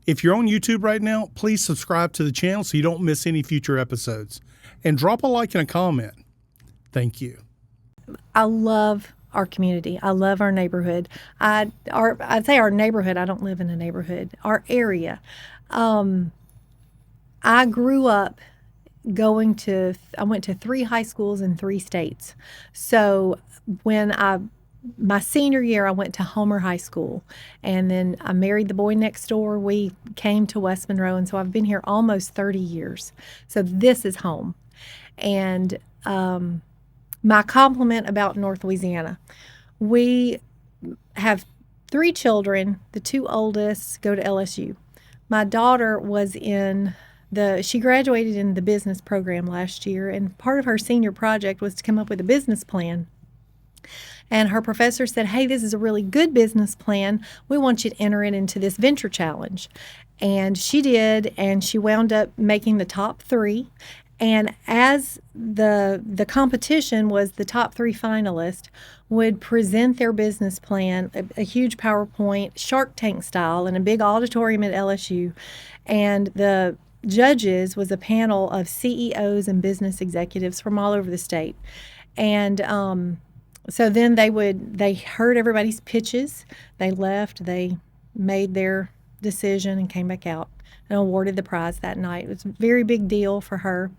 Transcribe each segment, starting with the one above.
If you're on YouTube right now, please subscribe to the channel so you don't miss any future episodes. And drop a like and a comment. Thank you. I love our community. I love our neighborhood. I'd say our neighborhood. I don't live in a neighborhood. Our area. I grew up I went to 3 high schools in 3 states. So when my senior year, I went to Homer High School, and then I married the boy next door. We came to West Monroe, and so I've been here almost 30 years. So this is home. And my compliment about North Louisiana, we have 3 children. The 2 oldest go to LSU. My daughter she graduated in the business program last year, and part of her senior project was to come up with a business plan. And her professor said, hey, this is a really good business plan. We want you to enter it into this venture challenge. And she did, and she wound up making the top 3. And as the competition was, the top 3 finalists would present their business plan, a huge PowerPoint, Shark Tank style, in a big auditorium at LSU. And the judges was a panel of CEOs and business executives from all over the state. And so then they heard everybody's pitches, they left, they made their decision and came back out and awarded the prize that night. It was a very big deal for her.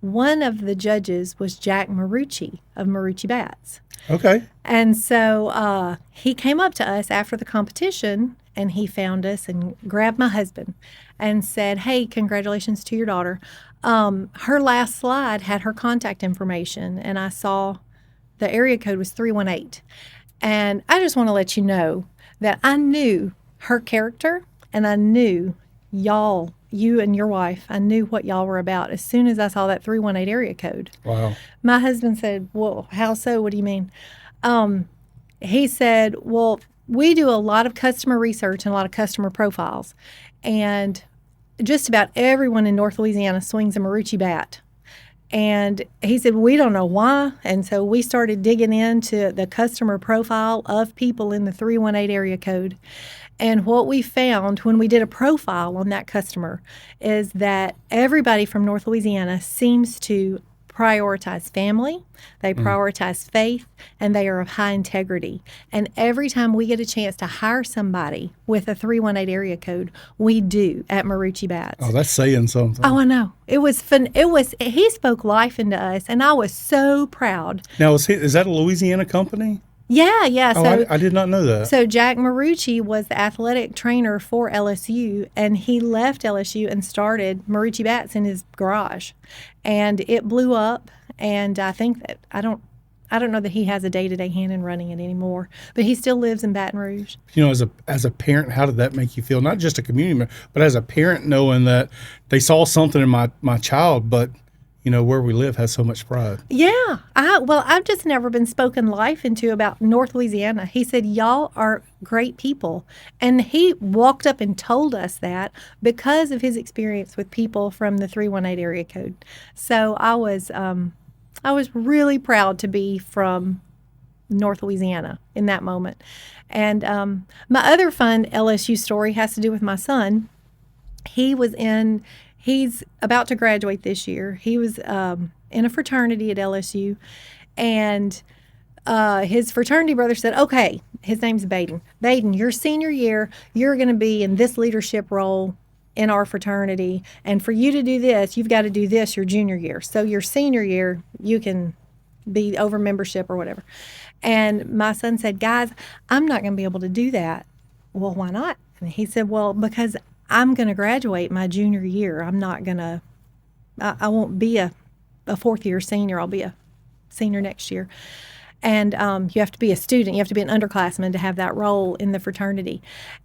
One of the judges was Jack Marucci of Marucci Bats. Okay. And so he came up to us after the competition, and he found us and grabbed my husband and said, hey, congratulations to your daughter. Her last slide had her contact information, and I saw the area code was 318. And I just want to let you know that I knew her character, and I knew you and your wife, I knew what y'all were about as soon as I saw that 318 area code. Wow. My husband said, well, how so? What do you mean? He said, well, we do a lot of customer research and a lot of customer profiles, and just about everyone in North Louisiana swings a Marucci bat. And he said, we don't know why. And so we started digging into the customer profile of people in the 318 area code. And what we found when we did a profile on that customer is that everybody from North Louisiana seems to prioritize family, they prioritize faith, and they are of high integrity. And every time we get a chance to hire somebody with a 318 area code, we do at Marucci Bats. Oh, that's saying something. Oh, I know. It was fun. He spoke life into us, and I was so proud. Now, is that a Louisiana company? Yeah. Oh, I did not know that. So Jack Marucci was the athletic trainer for LSU, and he left LSU and started Marucci Bats in his garage, and it blew up. And I think that I don't know that he has a day-to-day hand in running it anymore, but he still lives in Baton Rouge. You know, as a parent, how did that make you feel? Not just a community member, but as a parent, knowing that they saw something in my child, but you know, where we live has so much pride. Yeah. I've just never been spoken life into about North Louisiana. He said, y'all are great people. And he walked up and told us that because of his experience with people from the 318 area code. So I was really proud to be from North Louisiana in that moment. And my other fun LSU story has to do with my son. He's about to graduate this year. He was in a fraternity at LSU, and his fraternity brother said, okay, his name's Baden. Baden, your senior year, you're going to be in this leadership role in our fraternity, and for you to do this, you've got to do this your junior year. So your senior year, you can be over membership or whatever. And my son said, guys, I'm not going to be able to do that. Well, why not? And he said, well, because I'm going to graduate my junior year. I won't be a fourth year senior. I'll be a senior next year. And you have to be a student. You have to be an underclassman to have that role in the fraternity.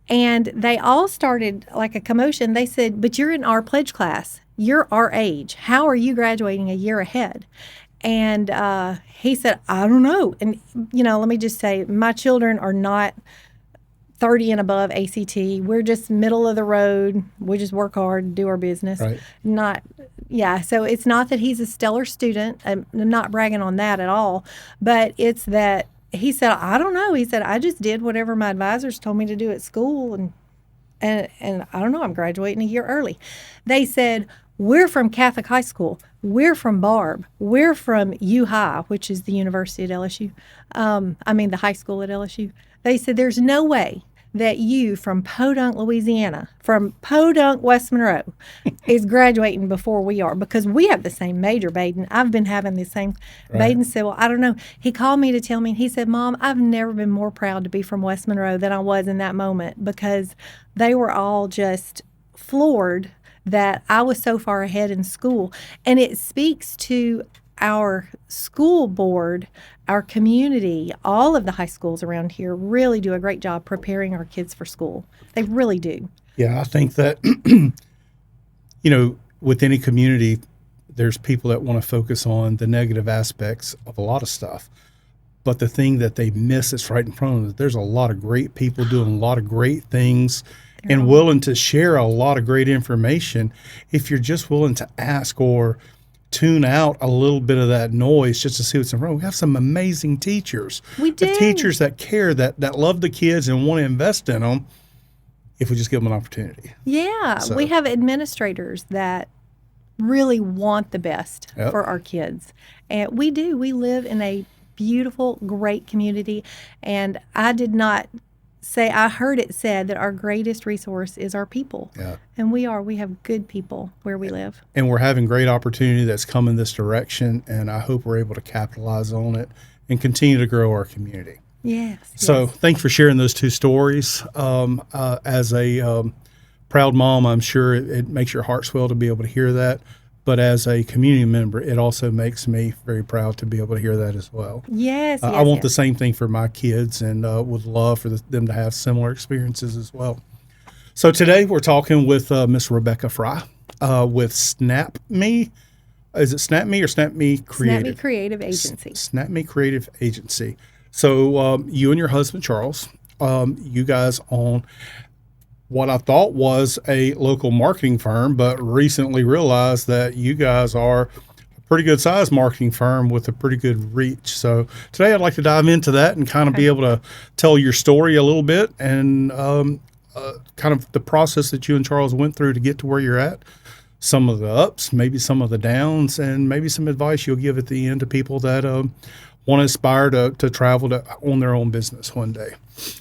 And they all started like a commotion. They said, but you're in our pledge class. You're our age. How are you graduating a year ahead? And he said, I don't know. And, let me just say, my children are not 30 and above ACT. We're just middle of the road. We just work hard, do our business. Right. So it's not that he's a stellar student. I'm not bragging on that at all. But it's that he said, I don't know. He said, I just did whatever my advisors told me to do at school. and I don't know, I'm graduating a year early. They said, we're from Catholic High School. We're from Barb. We're from U High, which is the university at LSU. The high school at LSU. They said, there's no way that you from Podunk, Louisiana, from Podunk, West Monroe, is graduating before we are, because we have the same major, Baden. I've been having the same. Right. Baden said, well, I don't know. He called me to tell me, he said, Mom, I've never been more proud to be from West Monroe than I was in that moment, because they were all just floored that I was so far ahead in school. And it speaks to our school board, our community, all of the high schools around here really do a great job preparing our kids for school. They really do. Yeah, I think that, with any community, there's people that want to focus on the negative aspects of a lot of stuff. But the thing that they miss is right in front of them. There's a lot of great people doing a lot of great things and willing to share a lot of great information if you're just willing to ask or tune out a little bit of that noise just to see what's in front. We have some amazing teachers. We do. The teachers that care, that love the kids and want to invest in them if we just give them an opportunity. Yeah, So- we have administrators that really want the best Yep. for our kids. And we do. We live in a beautiful, great community. And I heard it said that our greatest resource is our people. Yeah. And we have good people where we live. And we're having great opportunity that's come in this direction, and I hope we're able to capitalize on it and continue to grow our community. Yes. So yes. thanks for sharing those two stories. As a proud mom, I'm sure it makes your heart swell to be able to hear that. But as a community member, it also makes me very proud to be able to hear that as well. Yes, I want the same thing for my kids, and would love for them to have similar experiences as well. So today we're talking with Miss Rebecca Frye with SnapMe. Is it SnapMe or SnapMe Creative? SnapMe Creative Agency. SnapMe Creative Agency. So you and your husband, Charles, you guys own what I thought was a local marketing firm, but recently realized that you guys are a pretty good sized marketing firm with a pretty good reach. So today I'd like to dive into that and kind of be able to tell your story a little bit and kind of the process that you and Charles went through to get to where you're at, some of the ups, maybe some of the downs, and maybe some advice you'll give at the end to people that want to aspire to travel to own their own business one day.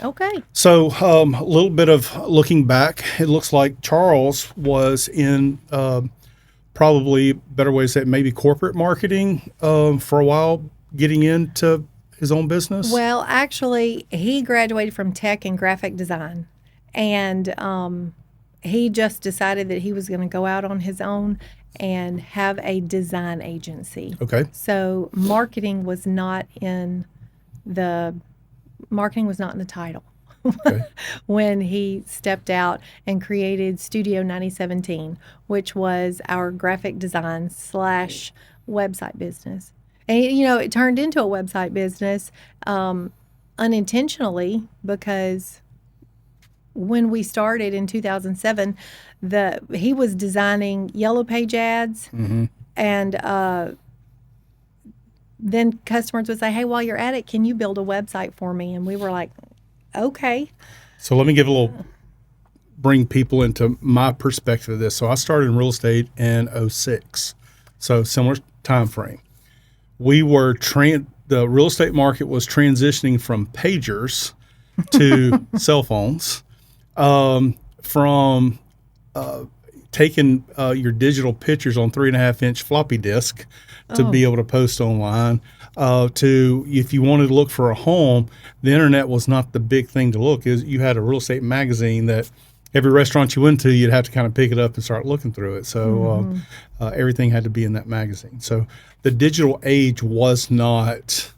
Okay. So a little bit of looking back, it looks like Charles was in probably better way to say it, maybe corporate marketing for a while, getting into his own business. Well, actually, he graduated from tech and graphic design, and he just decided that he was going to go out on his own and have a design agency. Okay. So marketing was not in the title Okay. when he stepped out and created Studio 9017, which was our graphic design / website business. And it turned into a website business unintentionally, because when we started in 2007, he was designing Yellow Page ads, and then customers would say, "Hey, while you're at it, can you build a website for me?" And we were like, "Okay." So let me bring people into my perspective of this. So I started in real estate in 2006, so similar time frame. We were the real estate market was transitioning from pagers to cell phones, from taking your digital pictures on 3.5-inch floppy disk to be able to post online, to if you wanted to look for a home, the internet was not the big thing to look. You had a real estate magazine that every restaurant you went to, you'd have to kind of pick it up and start looking through it. So everything had to be in that magazine. So the digital age was not.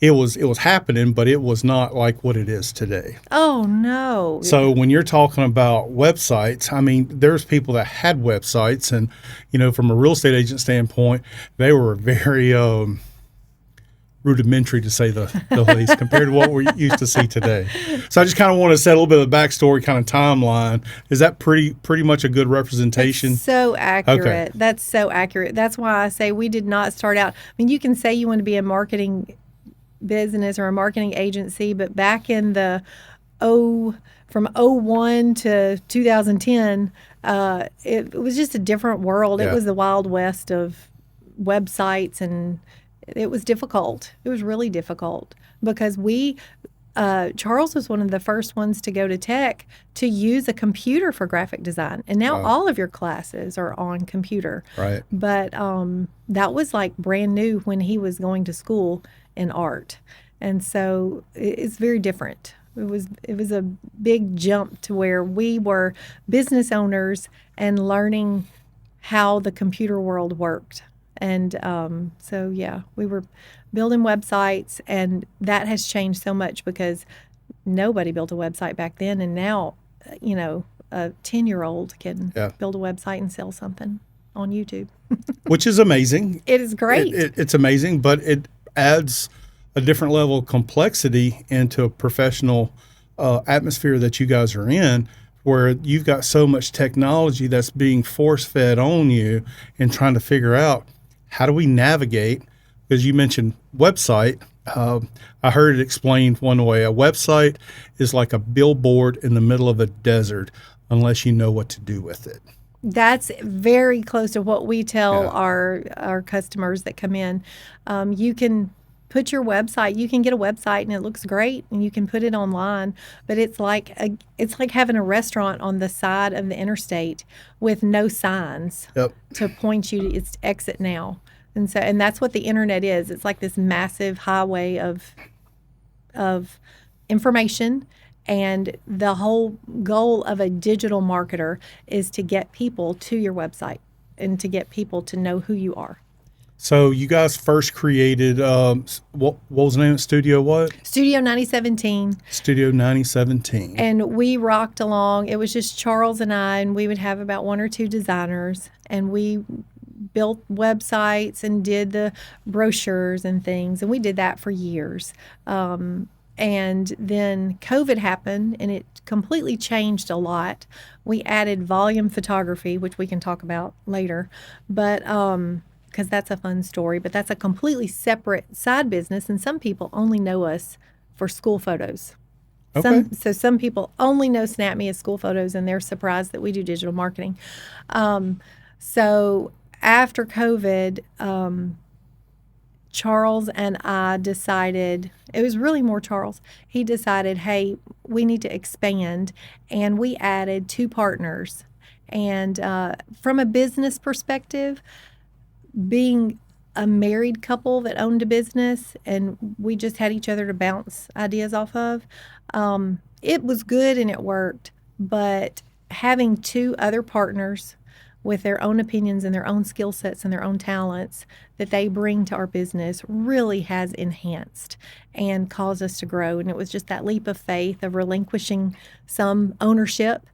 It was happening, but it was not like what it is today. Oh, no. So when you're talking about websites, I mean, there's people that had websites, and, from a real estate agent standpoint, they were very rudimentary, to say the least, compared to what we used to see today. So I just kind of want to set a little bit of the backstory kind of timeline. Is that pretty much a good representation? That's so accurate. Okay. That's so accurate. That's why I say we did not start out. I mean, you can say you want to be a marketing business or a marketing agency, but back in the from '01 to 2010, it was just a different world. It Yeah. was the Wild West of websites, and it was difficult. It was really difficult because Charles was one of the first ones to go to tech to use a computer for graphic design. And now Wow. all of your classes are on computer. Right. But that was like brand new when he was going to school in art. And so it's very different. It was a big jump to where we were business owners and learning how the computer world worked. And so, yeah, we were building websites, and that has changed so much because nobody built a website back then. And now, a 10-year-old can Yeah. build a website and sell something on YouTube. Which is amazing. It is great. It's amazing, but it adds a different level of complexity into a professional atmosphere that you guys are in, where you've got so much technology that's being force fed on you and trying to figure out how do we navigate. Because you mentioned website. I heard it explained one way: a website is like a billboard in the middle of a desert unless you know what to do with it. That's very close to what we tell Yeah. our customers that come in. You can put your website. You can get a website and it looks great, and you can put it online. But it's like having a restaurant on the side of the interstate with no signs Yep. to point you to its exit now. And that's what the internet is. It's like this massive highway of information. And the whole goal of a digital marketer is to get people to your website and to get people to know who you are. So you guys first created what was the name of the studio? What? Studio 9017. Studio 9017. And we rocked along. It was just Charles and I, and we would have about one or two designers, and we built websites and did the brochures and things. And we did that for years. And then COVID happened, and it completely changed a lot. We added volume photography, which we can talk about later, but because that's a fun story. But that's a completely separate side business, and some people only know us for school photos. Okay. Some people only know SnapMe as school photos, and they're surprised that we do digital marketing. So after COVID, Charles and I decided, it was really more Charles, he decided, hey, we need to expand, and we added two partners. And from a business perspective, being a married couple that owned a business and we just had each other to bounce ideas off of, it was good and it worked. But having two other partners with their own opinions and their own skill sets and their own talents that they bring to our business really has enhanced and caused us to grow. And it was just that leap of faith of relinquishing some ownership.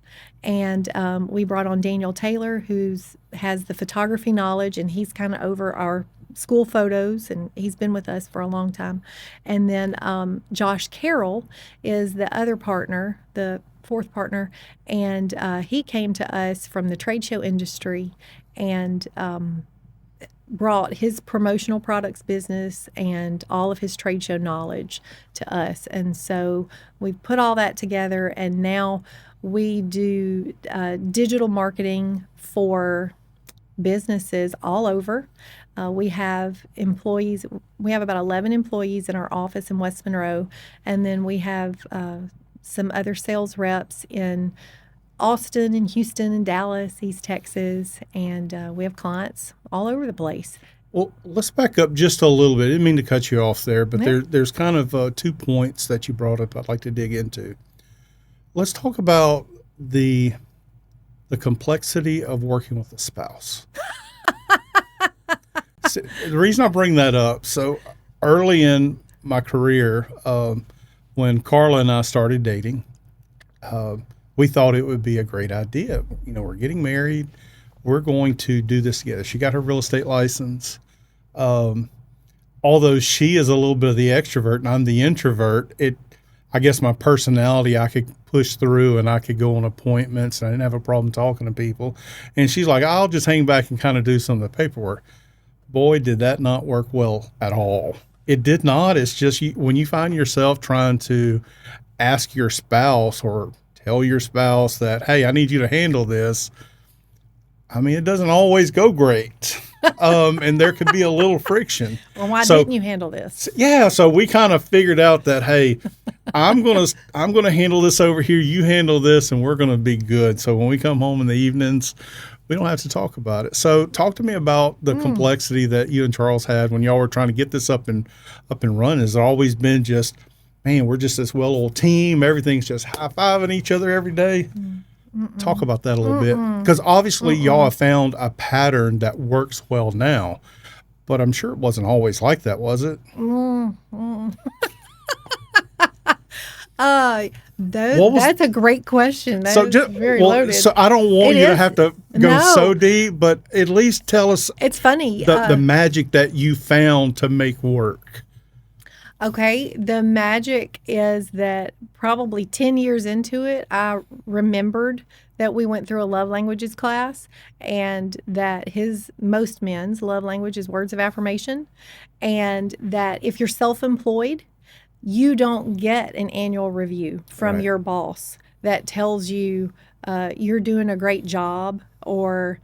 And we brought on Daniel Taylor, who has the photography knowledge, and he's kind of over our school photos, and he's been with us for a long time. And then Josh Carroll is the other partner, the fourth partner, and he came to us from the trade show industry and brought his promotional products business and all of his trade show knowledge to us. And so we've put all that together, and now we do digital marketing for businesses all over. We have employees. We have about 11 employees in our office in West Monroe, and then we have some other sales reps in Austin and Houston and Dallas, East Texas, and we have clients all over the place. Well, let's back up just a little bit. I didn't mean to cut you off there, but Yeah. there's kind of 2 points that you brought up I'd like to dig into. Let's talk about the complexity of working with a spouse. So, the reason I bring that up, so early in my career, when Carla and I started dating, we thought it would be a great idea. You know, we're getting married. We're going to do this together. She got her real estate license. Although she is a little bit of the extrovert and I'm the introvert, I guess my personality, I could push through and I could go on appointments and I didn't have a problem talking to people. And she's like, I'll just hang back and kind of do some of the paperwork. Boy, did that not work well at all. It did not. It's just when you find yourself trying to ask your spouse or tell your spouse that, hey, I need you to handle this. I mean, it doesn't always go great. And there could be a little friction. Well, why didn't you handle this? Yeah. So we kind of figured out that, hey, I'm going to handle this over here. You handle this and we're going to be good. So when we come home in the evenings, we don't have to talk about it. So talk to me about the complexity that you and Charles had when y'all were trying to get this up and running. Has it always been just, man, we're just this well-oiled team. Everything's just high-fiving each other every day. Talk about that a little bit. Because obviously y'all have found a pattern that works well now. But I'm sure it wasn't always like that, was it? That's a great question. That's very loaded. So I don't want you to have to go so deep, but at least tell us. It's funny. The magic that you found to make work. Okay. The magic is that probably 10 years into it, I remembered that we went through a love languages class and that most men's love language is words of affirmation. And that if you're self-employed, you don't get an annual review from your boss that tells you you're doing a great job. Or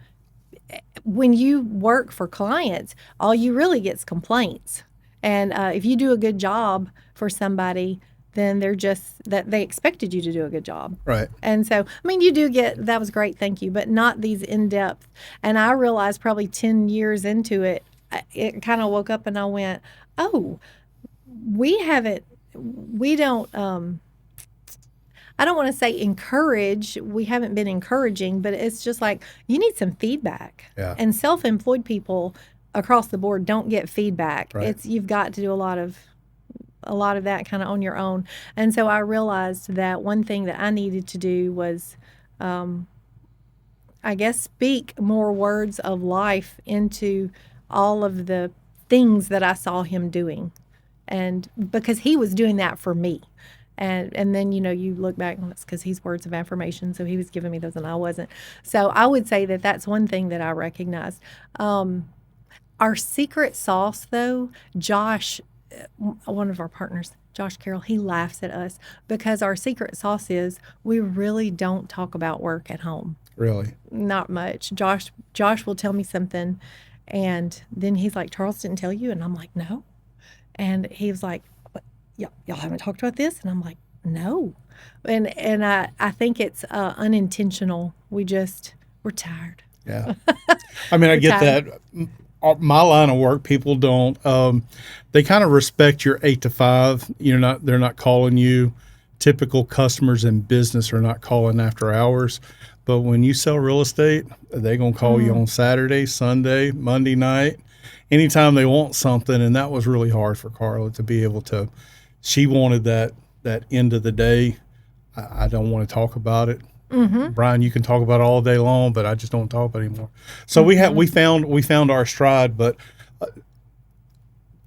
when you work for clients, all you really get is complaints. And if you do a good job for somebody, then they're just that they expected you to do a good job. Right. And so, I mean, you do get, that was great, thank you, but not these in-depth. And I realized probably 10 years into it, it kind of woke up and I went, oh, we don't, I don't want to say encourage. We haven't been encouraging, but it's just like you need some feedback. Yeah. And self-employed people across the board don't get feedback. Right. You've got to do a lot of that kind of on your own. And so I realized that one thing that I needed to do was, I guess, speak more words of life into all of the things that I saw him doing. And because he was doing that for me. And then, you look back and it's because he's words of affirmation. So he was giving me those and I wasn't. So I would say that that's one thing that I recognized. Our secret sauce, though, Josh, one of our partners, Josh Carroll, he laughs at us because our secret sauce is we really don't talk about work at home. Really? Not much. Josh will tell me something and then he's like, Charles didn't tell you? And I'm like, no. And he was like, what, y'all haven't talked about this? And I'm like, no. And I think it's unintentional. We're tired. Yeah. I mean, I get that. My line of work, people don't. They kind of respect your 8 to 5. They're not calling you. Typical customers in business are not calling after hours. But when you sell real estate, they're gonna call you on Saturday, Sunday, Monday night, anytime they want something. And that was really hard for Carla to be able to. She wanted that end of the day. I don't want to talk about it. Mm-hmm. Brian, you can talk about it all day long, but I just don't talk about it anymore. So we found our stride. But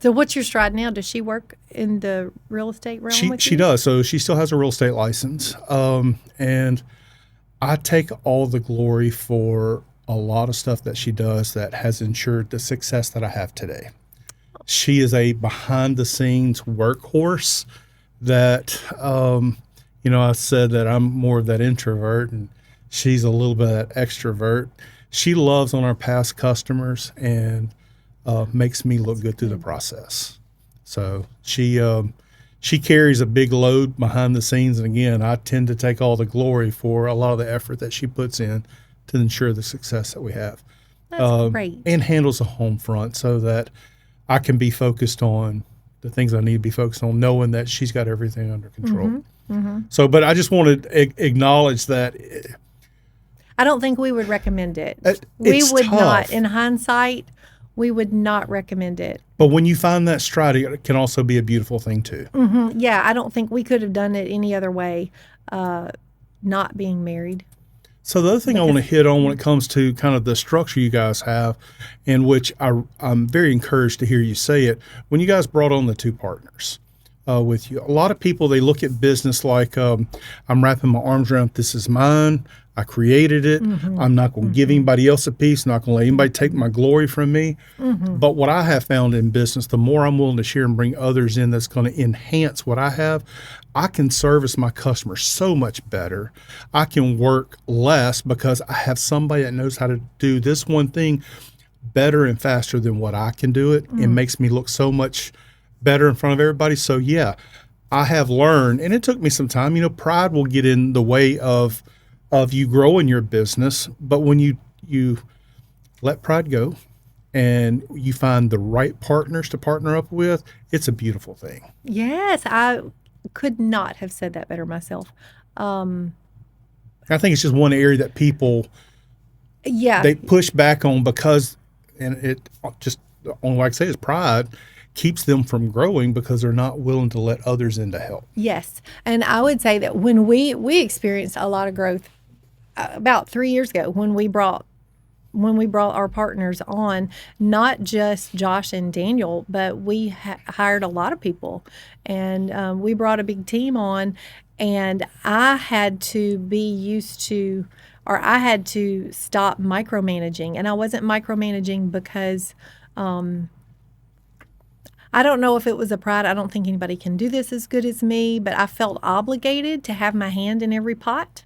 so what's your stride now? Does she work in the real estate realm with you? She does. So she still has a real estate license, and I take all the glory for a lot of stuff that she does that has ensured the success that I have today. She is a behind the scenes workhorse that. I said that I'm more of that introvert and she's a little bit of that extrovert. She loves on our past customers and makes me look good through the process. So she carries a big load behind the scenes. And again, I tend to take all the glory for a lot of the effort that she puts in to ensure the success that we have. That's great. And handles the home front so that I can be focused on the things I need to be focused on, knowing that she's got everything under control. Mm-hmm. Mm-hmm. So, but I just want to acknowledge that. I don't think we would recommend it. We would tough. not. In hindsight, we would not recommend it. But when you find that stride, it can also be a beautiful thing too. Mm-hmm. Yeah, I don't think we could have done it any other way, not being married. So the other thing I want to hit on when it comes to kind of the structure you guys have, in which I'm very encouraged to hear you say it, when you guys brought on the 2 partners. with you. A lot of people, they look at business like I'm wrapping my arms around, this is mine. I created it. I'm not going to give anybody else a piece, not going to let anybody take my glory from me. But what I have found in business, the more I'm willing to share and bring others in that's going to enhance what I have, I can service my customers so much better. I can work less because I have somebody that knows how to do this one thing better and faster than what I can do it. It makes me look so much better in front of everybody. So yeah, I have learned, and it took me some time. Pride will get in the way of you growing your business, but when you let pride go and you find the right partners to partner up with, it's a beautiful thing. Yes, I could not have said that better myself. I think it's just one area that people they push back on because, and it just, only like I say, is pride keeps them from growing because they're not willing to let others in to help. Yes, and I would say that when we experienced a lot of growth about 3 years ago when we brought our partners on, not just Josh and Daniel, but we hired a lot of people, and we brought a big team on, and I had to stop micromanaging. And I wasn't micromanaging because I don't know if it was a pride. I don't think anybody can do this as good as me, but I felt obligated to have my hand in every pot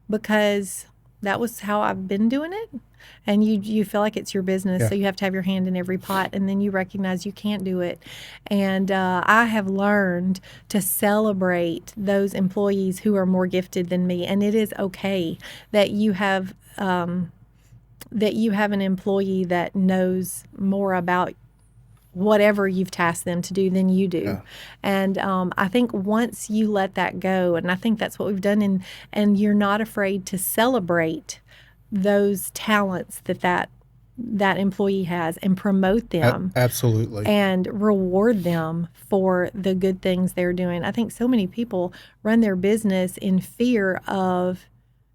because that was how I've been doing it. And you feel like it's your business, so you have to have your hand in every pot, and then you recognize you can't do it. And I have learned to celebrate those employees who are more gifted than me, and it is okay that you have an employee that knows more about whatever you've tasked them to do than you do. Yeah. And I think once you let that go, and I think that's what we've done, and you're not afraid to celebrate those talents that employee has and promote them. Absolutely. And reward them for the good things they're doing. I think so many people run their business in fear of,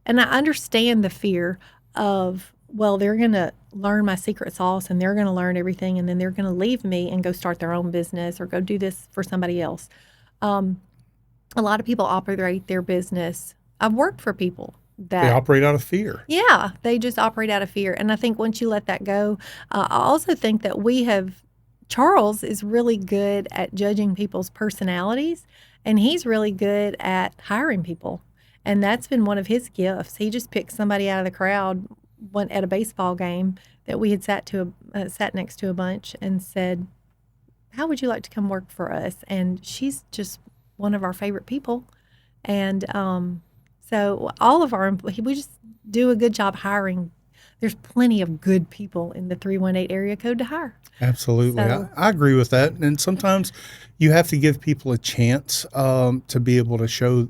and I understand the fear of, well, they're going to learn my secret sauce and they're going to learn everything, and then they're going to leave me and go start their own business or go do this for somebody else. A lot of people operate their business. I've worked for people that they operate out of fear. Yeah, they just operate out of fear. And I think once you let that go, I also think that Charles is really good at judging people's personalities, and he's really good at hiring people. And that's been one of his gifts. He just picked somebody out of the crowd at a baseball game that we had sat next to a bunch and said, "How would you like to come work for us?" And she's just one of our favorite people. And so all of our employees, we just do a good job hiring. There's plenty of good people in the 318 area code to hire. Absolutely. So, I agree with that. And sometimes you have to give people a chance to be able to show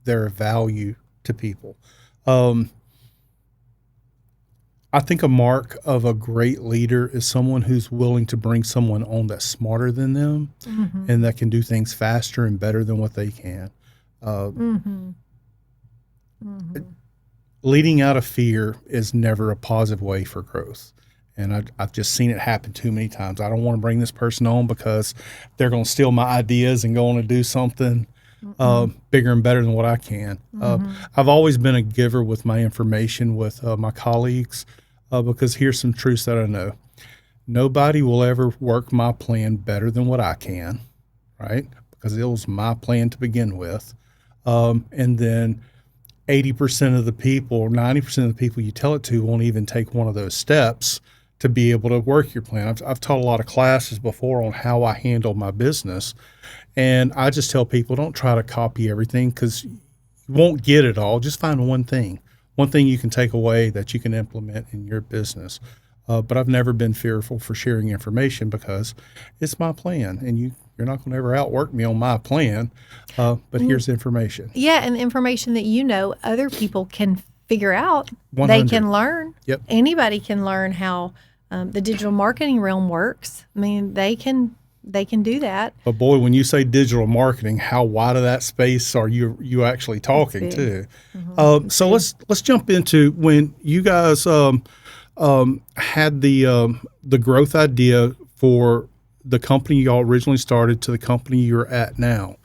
their value to people. I think a mark of a great leader is someone who's willing to bring someone on that's smarter than them and that can do things faster and better than what they can. Leading out of fear is never a positive way for growth. And I've just seen it happen too many times. I don't want to bring this person on because they're going to steal my ideas and go on to do something bigger and better than what I can. I've always been a giver with my information with my colleagues because here's some truths that I know. Nobody will ever work my plan better than what I can, right? Because it was my plan to begin with. And then 80% of the people or 90% of the people you tell it to won't even take one of those steps to be able to work your plan. I've taught a lot of classes before on how I handle my business. And I just tell people, don't try to copy everything because you won't get it all. Just find one thing you can take away that you can implement in your business. But I've never been fearful for sharing information because it's my plan, and you're not going to ever outwork me on my plan. But here's the information. Yeah, and the information that other people can figure out. 100. They can learn. Yep. Anybody can learn how the digital marketing realm works. I mean, they can do that. But boy, when you say digital marketing, how wide of that space are you actually talking to? So let's jump into when you guys had the growth idea for the company y'all originally started to the company you're at now,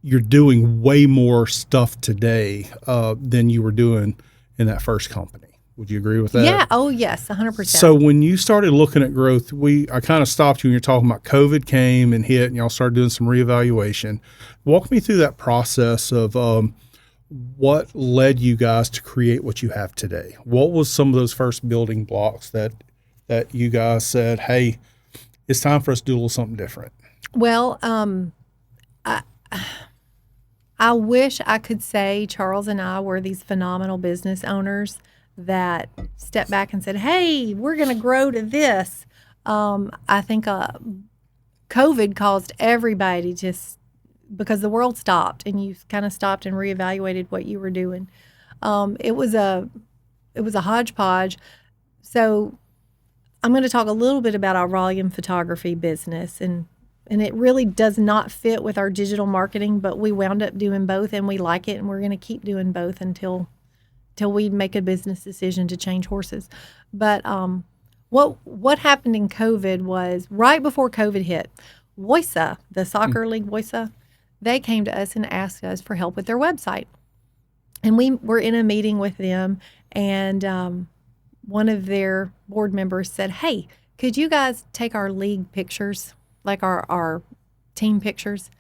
you're doing way more stuff today than you were doing in that first company. Would you agree with that? Yeah. Oh, yes, 100%. So when you started looking at growth, I kind of stopped you when you're talking about COVID came and hit, and y'all started doing some reevaluation. Walk me through that process of what led you guys to create what you have today. What was some of those first building blocks that you guys said, "Hey, it's time for us to do a little something different"? Well, I wish I could say Charles and I were these phenomenal business owners that stepped back and said, "Hey, we're going to grow to this." I think COVID caused everybody just because the world stopped and you kind of stopped and reevaluated what you were doing. It was a hodgepodge. So I'm going to talk a little bit about our volume photography business, and it really does not fit with our digital marketing, but we wound up doing both, and we like it, and we're going to keep doing both until we make a business decision to change horses. But what happened in COVID was right before COVID hit, Woisa, the soccer league Woisa, they came to us and asked us for help with their website. And we were in a meeting with them, and one of their board members said, "Hey, could you guys take our league pictures, like our team pictures?"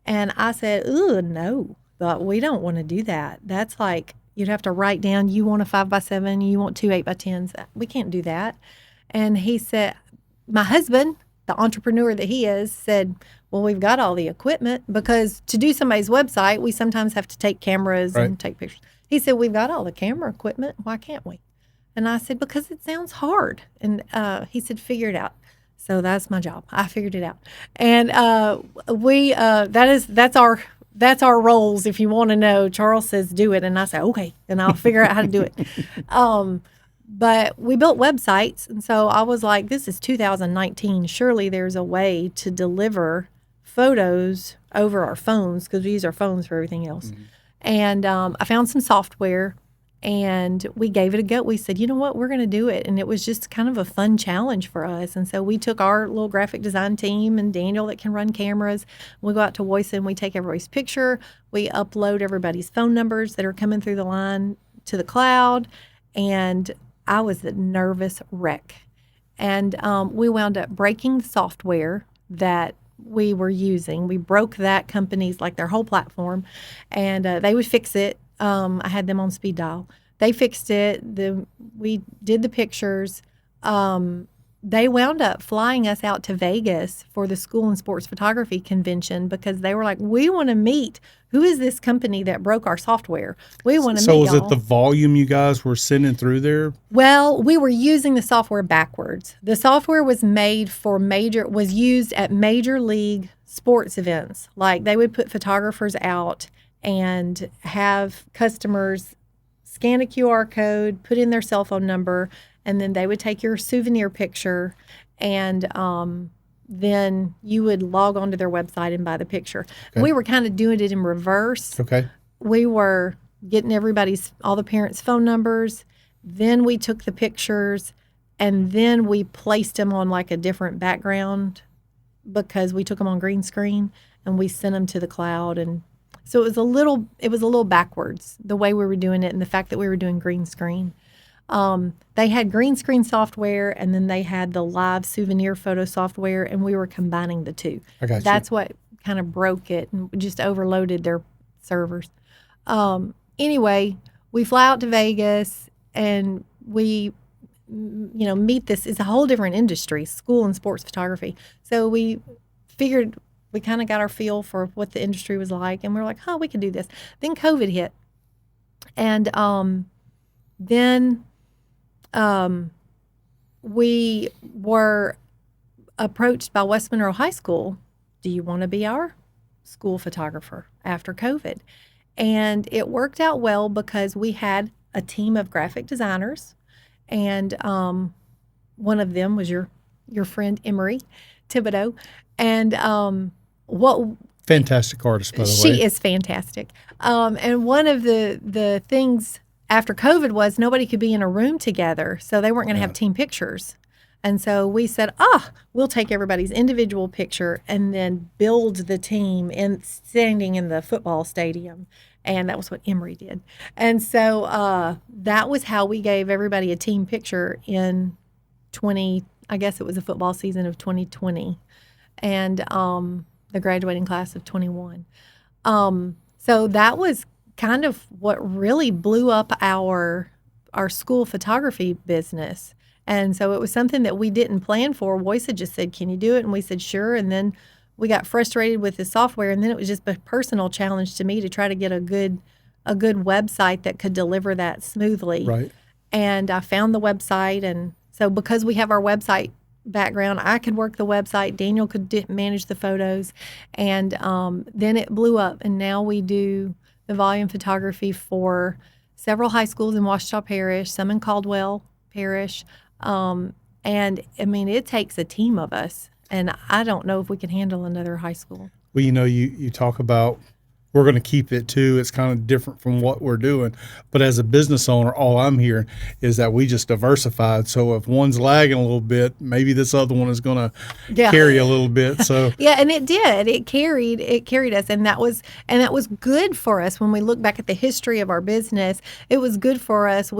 And I said, "Ooh, no, but we don't want to do that. That's like, you'd have to write down, you want a 5x7, you want two 8x10s. We can't do that." And he said, my husband, the entrepreneur that he is, said, "Well, we've got all the equipment, because to do somebody's website, we sometimes have to take cameras and take pictures." He said, "We've got all the camera equipment. Why can't we?" And I said, "Because it sounds hard." And he said, "Figure it out." So that's my job. I figured it out. And that's our roles. If you want to know, Charles says, "Do it." And I say, "Okay." And I'll figure out how to do it. But we built websites. And so I was like, this is 2019. Surely there's a way to deliver photos over our phones, because we use our phones for everything else. Mm-hmm. And I found some software, and we gave it a go. We said, "You know what? We're going to do it." And it was just kind of a fun challenge for us. And so we took our little graphic design team and Daniel that can run cameras. We go out to Woisa and we take everybody's picture. We upload everybody's phone numbers that are coming through the line to the cloud. And I was a nervous wreck. And we wound up breaking the software that we were using. We broke that company's, like, their whole platform, and they would fix it. I had them on speed dial. They fixed it. We did the pictures. They wound up flying us out to Vegas for the School and Sports Photography Convention, because they were like, "We want to meet. Who is this company that broke our software? We want to meet y'all." So was it the volume you guys were sending through there? Well, we were using the software backwards. The software was was used at major league sports events. Like, they would put photographers out and have customers scan a QR code, put in their cell phone number, and then they would take your souvenir picture, and then you would log onto their website and buy the picture. Okay. We were kind of doing it in reverse. Okay. We were getting all the parents' phone numbers, then we took the pictures, and then we placed them on like a different background, because we took them on green screen, and we sent them to the cloud. And so it was a little backwards, the way we were doing it, and the fact that we were doing green screen. They had green screen software, and then they had the live souvenir photo software, and we were combining the two. I got you. That's what kind of broke it and just overloaded their servers. Anyway, we fly out to Vegas, and we, meet this. It's a whole different industry, school and sports photography. So we figured, we kind of got our feel for what the industry was like, and we were like, "Oh, we can do this." Then COVID hit, and then we were approached by West Monroe High School. "Do you want to be our school photographer after COVID?" And it worked out well, because we had a team of graphic designers, and one of them was your friend Emery Thibodeau, and fantastic artist, by the way. She is fantastic. And one of the things after COVID was nobody could be in a room together, so they weren't going to have team pictures. And so we said, we'll take everybody's individual picture and then build the team standing in the football stadium. And that was what Emory did. And so that was how we gave everybody a team picture in I guess it was a football season of 2020 and the graduating class of 21. So that was kind of what really blew up our school photography business. And so it was something that we didn't plan for. Woisa just said, "Can you do it?" And we said, "Sure." And then we got frustrated with the software. And then it was just a personal challenge to me to try to get a good website that could deliver that smoothly. Right. And I found the website. And so because we have our website background, I could work the website. Daniel could manage the photos. And then it blew up. And now we do the volume photography for several high schools in Ouachita Parish, some in Caldwell Parish. And I mean, it takes a team of us, and I don't know if we can handle another high school. Well, you talk about we're going to keep it too. It's kind of different from what we're doing. But as a business owner, all I'm hearing is that we just diversified. So if one's lagging a little bit, maybe this other one is going to carry a little bit. So yeah, and it did. It carried us, and that was good for us. When we look back at the history of our business, it was good for us.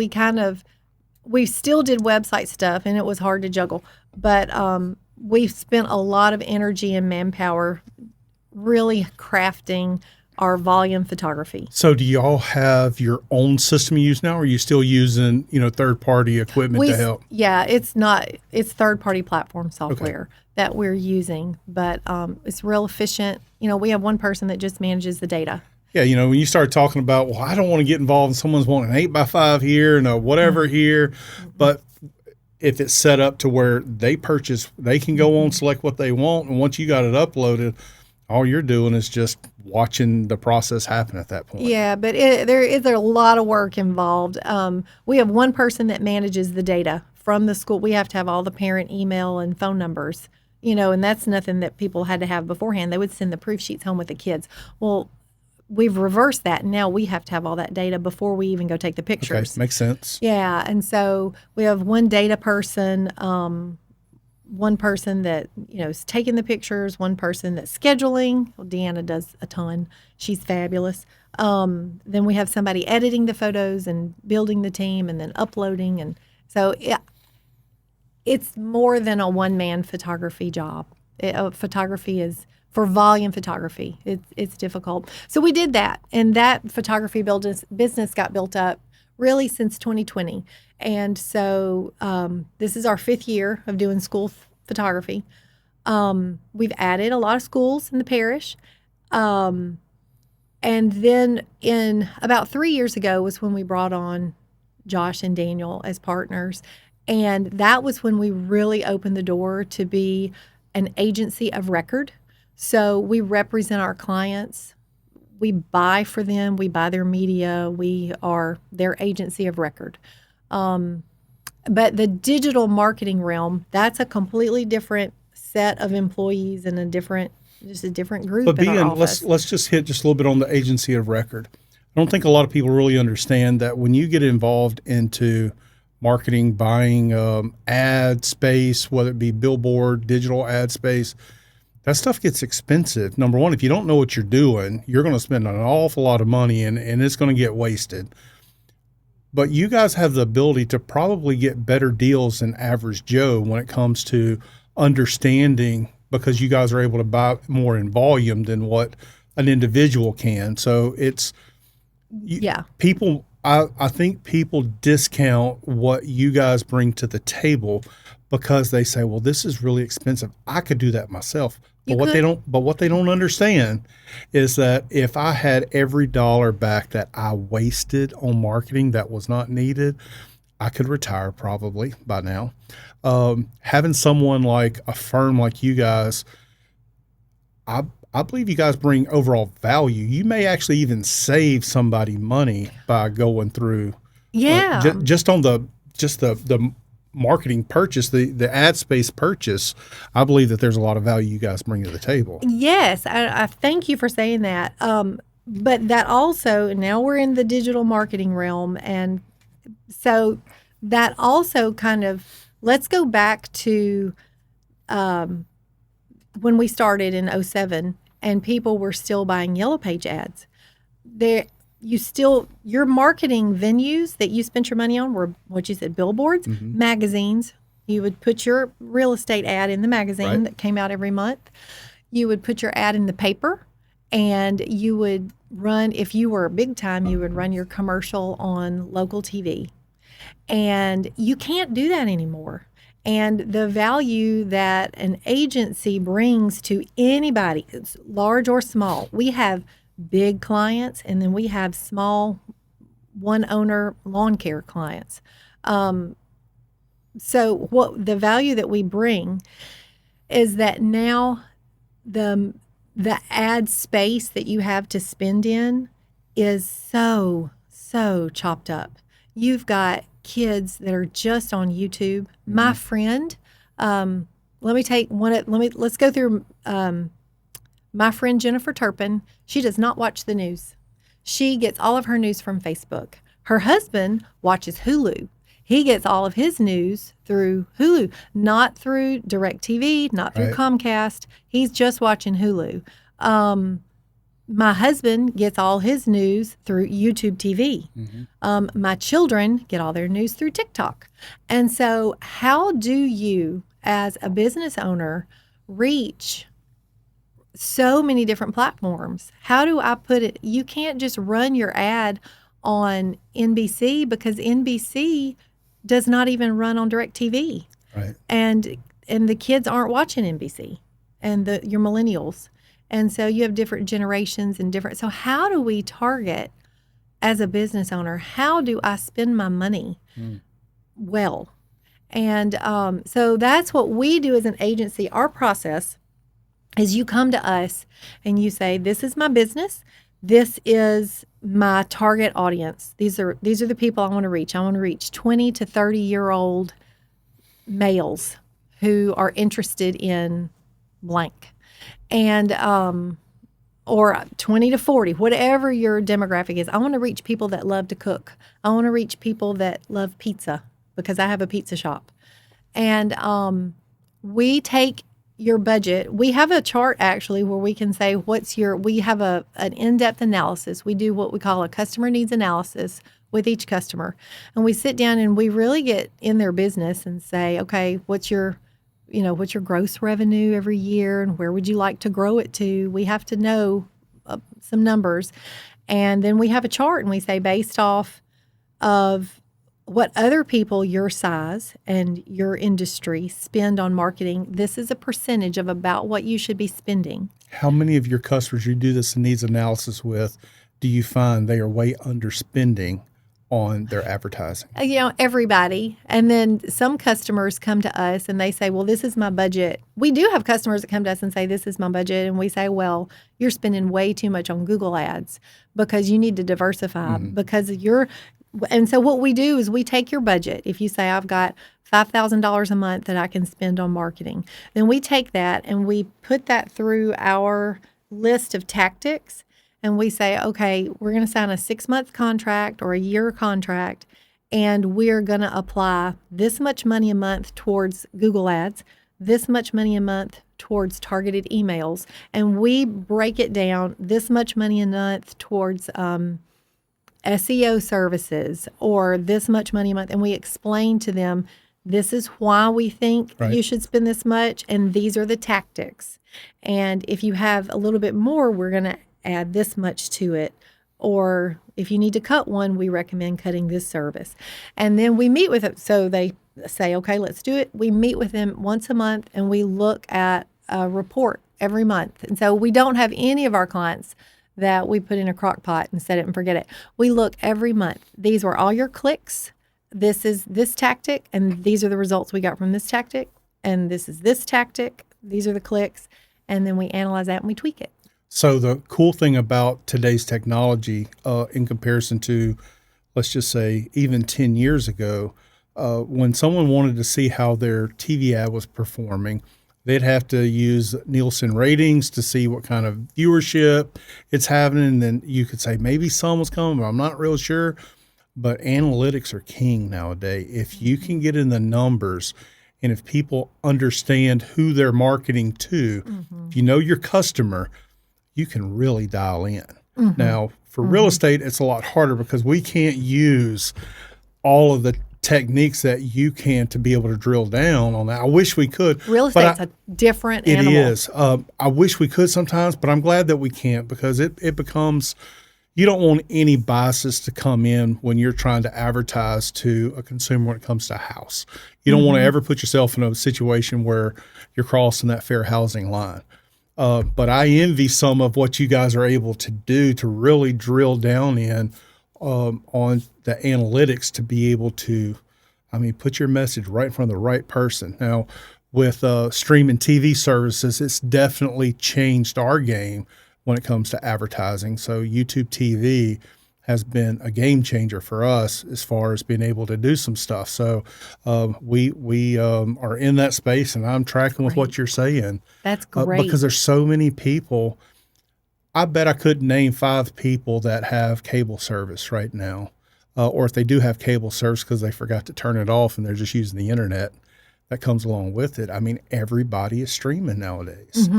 We still did website stuff, and it was hard to juggle. But we spent a lot of energy and manpower really crafting our volume photography. So do y'all have your own system you use now, or are you still using, third-party equipment to help? Yeah, it's third-party platform software that we're using, but it's real efficient. We have one person that just manages the data. Yeah, when you start talking about, well, I don't want to get involved in someone's wanting an 8x5 here and a whatever here, but if it's set up to where they can go on, select what they want, and once you got it uploaded, all you're doing is just watching the process happen at that point. Yeah, but there is a lot of work involved. We have one person that manages the data from the school. We have to have all the parent email and phone numbers, and that's nothing that people had to have beforehand. They would send the proof sheets home with the kids. Well, we've reversed that, and now we have to have all that data before we even go take the pictures. Okay, makes sense. Yeah, and so we have one data person, one person that is taking the pictures, one person that's scheduling. Well, Deanna does a ton. She's fabulous. Then we have somebody editing the photos and building the team and then uploading, and so it's more than a one-man photography job. Photography is, for volume photography, it's difficult. So we did that, and that photography business got built up really since 2020. And so this is our 5th year of doing school photography. We've added a lot of schools in the parish. And then in about 3 years ago was when we brought on Josh and Daniel as partners. And that was when we really opened the door to be an agency of record. So we represent our clients. We buy for them. We buy their media. We are their agency of record. But the digital marketing realm, that's a completely different set of employees and a different group. But in our office. let's just hit just a little bit on the agency of record. I don't think a lot of people really understand that when you get involved into marketing, buying ad space, whether it be billboard, digital ad space, that stuff gets expensive. Number one, if you don't know what you're doing, you're going to spend an awful lot of money and it's going to get wasted. But you guys have the ability to probably get better deals than average Joe when it comes to understanding, because you guys are able to buy more in volume than what an individual can. So people, I think people discount what you guys bring to the table because they say, well, this is really expensive. I could do that myself. But what they don't understand is that if I had every dollar back that I wasted on marketing that was not needed, I could retire probably by now. Having someone like a firm like you guys, I believe you guys bring overall value. You may actually even save somebody money by going through. Yeah. Just on the marketing purchase, the ad space purchase, I believe that there's a lot of value you guys bring to the table. Yes, I thank you for saying that. But that also, now we're in the digital marketing realm, and so that also kind of let's go back to when we started in '07 and people were still buying Yellow Page ads. Your marketing venues that you spent your money on were what you said, billboards, magazines. You would put your real estate ad in the magazine that came out every month. You would put your ad in the paper, and you would run, if you were big time, you would run your commercial on local TV. And you can't do that anymore. And the value that an agency brings to anybody, it's large or small, we have big clients, and then we have small one owner lawn care clients. So what the value that we bring is that now the ad space that you have to spend in is so chopped up. You've got kids that are just on YouTube. My friend, let's go through my friend Jennifer Turpin. She does not watch the news. She gets all of her news from Facebook. Her husband watches Hulu. He gets all of his news through Hulu, not through DirecTV, not through Comcast. He's just watching Hulu. My husband gets all his news through YouTube TV. My children get all their news through TikTok. And so how do you, as a business owner, reach so many different platforms? How do I put it? You can't just run your ad on NBC because NBC does not even run on DirecTV. Right. And the kids aren't watching NBC, and your millennials. And so you have different generations and different. So how do we target as a business owner? How do I spend my money well? And so that's what we do as an agency. Our process is you come to us and you say, this is my business. This is my target audience. These are the people I want to reach. I want to reach 20 to 30-year-old males who are interested in blank. And or 20 to 40, whatever your demographic is. I want to reach people that love to cook. I want to reach people that love pizza because I have a pizza shop. And we take your budget. We have a chart actually where we can say we have an in-depth analysis. We do what we call a customer needs analysis with each customer. And we sit down and we really get in their business and say, okay, what's your gross revenue every year and where would you like to grow it to? We have to know some numbers. And then we have a chart and we say, based off of what other people your size and your industry spend on marketing, this is a percentage of about what you should be spending. How many of your customers you do this needs analysis with do you find they are way underspending on their advertising? Everybody. And then some customers come to us and they say, well, this is my budget. We do have customers that come to us and say, this is my budget. And we say, well, you're spending way too much on Google ads because you need to diversify and so what we do is we take your budget. If you say, I've got $5,000 a month that I can spend on marketing, then we take that and we put that through our list of tactics. And we say, okay, we're going to sign a 6-month contract or a year contract, and we're going to apply this much money a month towards Google ads, this much money a month towards targeted emails, and we break it down, this much money a month towards SEO services, or this much money a month, and we explain to them, this is why we think you should spend this much, and these are the tactics. And if you have a little bit more, we're going to add this much to it. Or if you need to cut one, we recommend cutting this service. And then we meet with them. So they say, okay, let's do it. We meet with them once a month and we look at a report every month. And so we don't have any of our clients that we put in a crock pot and set it and forget it. We look every month. These were all your clicks. This is this tactic, and these are the results we got from this tactic. And this is this tactic. These are the clicks. And then we analyze that and we tweak it. So the cool thing about today's technology in comparison to, let's just say, even 10 years ago, when someone wanted to see how their TV ad was performing, they'd have to use Nielsen ratings to see what kind of viewership it's having. And then you could say, maybe someone's coming, but I'm not real sure. but analytics are king nowadays. If you can get in the numbers and if people understand who they're marketing to, if you know your customer, you can really dial in. Now, for real estate, it's a lot harder because we can't use all of the techniques that you can to be able to drill down on that. I wish we could. Real but estate's a different It animal. is. I wish we could sometimes, but I'm glad that we can't because it becomes, you don't want any biases to come in when you're trying to advertise to a consumer when it comes to a house. You don't want to ever put yourself in a situation where you're crossing that fair housing line. But I envy some of what you guys are able to do to really drill down in on the analytics to be able to, put your message right in front of the right person. Now, with streaming TV services, it's definitely changed our game when it comes to advertising. So YouTube TV has been a game changer for us as far as being able to do some stuff. So we are in that space, and I'm tracking with what you're saying. That's great. Because there's so many people. I bet I couldn't name 5 people that have cable service right now. Or if they do have cable service because they forgot to turn it off and they're just using the internet that comes along with it. Everybody is streaming nowadays.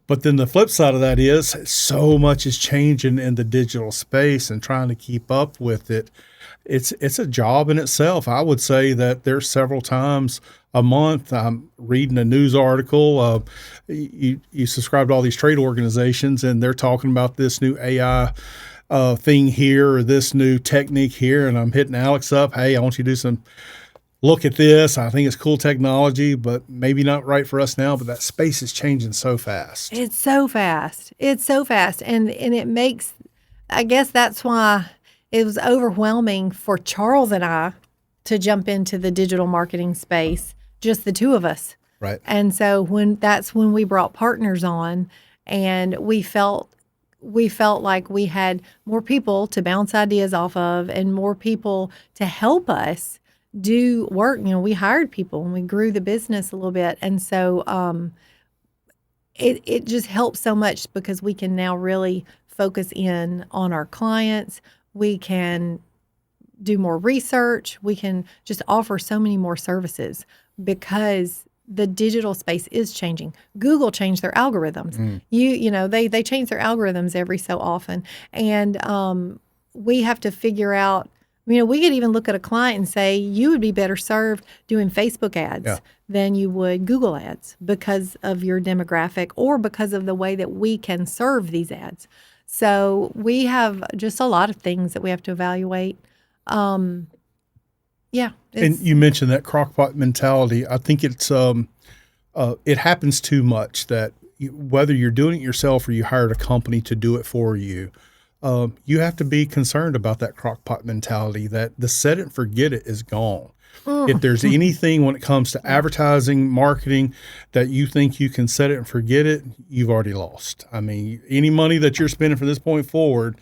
But then the flip side of that is so much is changing in the digital space and trying to keep up with it. It's a job in itself. I would say that there's several times a month I'm reading a news article. You subscribe to all these trade organizations and they're talking about this new AI thing here or this new technique here. And I'm hitting Alex up. Hey, I want you to do some look at this. I think it's cool technology, but maybe not right for us now. But that space is changing so fast. It's so fast. It's so fast. And it makes, I guess that's why it was overwhelming for Charles and I to jump into the digital marketing space, just the two of us. Right. And so that's when we brought partners on, and we felt like we had more people to bounce ideas off of and more people to help us do work. We hired people and we grew the business a little bit. And so it just helps so much because we can now really focus in on our clients. We can do more research. We can just offer so many more services because the digital space is changing. Google changed their algorithms. They change their algorithms every so often. And we have to figure out, we could even look at a client and say, you would be better served doing Facebook ads than you would Google ads because of your demographic or because of the way that we can serve these ads. So we have just a lot of things that we have to evaluate. And you mentioned that crockpot mentality. I think it's it happens too much that whether you're doing it yourself or you hired a company to do it for you, you have to be concerned about that crockpot mentality, that the set it and forget it is gone. If there's anything when it comes to advertising, marketing, that you think you can set it and forget it, you've already lost. Any money that you're spending from this point forward,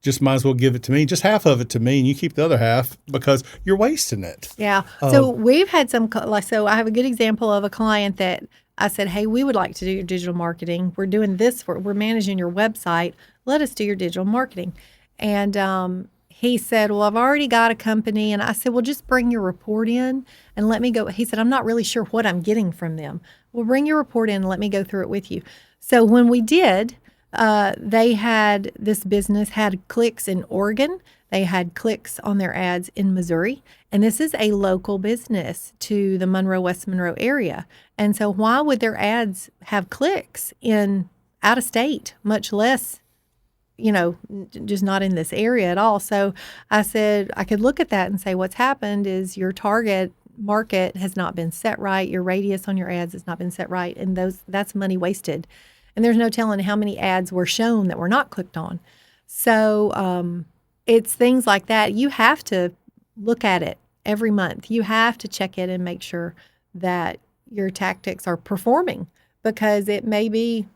just might as well give it to me, just half of it to me, and you keep the other half because you're wasting it. Yeah. So we've had so I have a good example of a client that I said, hey, we would like to do your digital marketing. We're doing this, we're managing your website. Let us do your digital marketing. And he said, well, I've already got a company. And I said, well, just bring your report in and let me go. He said, I'm not really sure what I'm getting from them. Well, bring your report in and let me go through it with you. So when we did, this business had clicks in Oregon. They had clicks on their ads in Missouri. And this is a local business to the West Monroe area. And so why would their ads have clicks in out of state, much less, just not in this area at all? So I said, I could look at that and say, what's happened is your target market has not been set right. Your radius on your ads has not been set right. And that's money wasted. And there's no telling how many ads were shown that were not clicked on. So it's things like that. You have to look at it every month. You have to check it and make sure that your tactics are performing, because it may be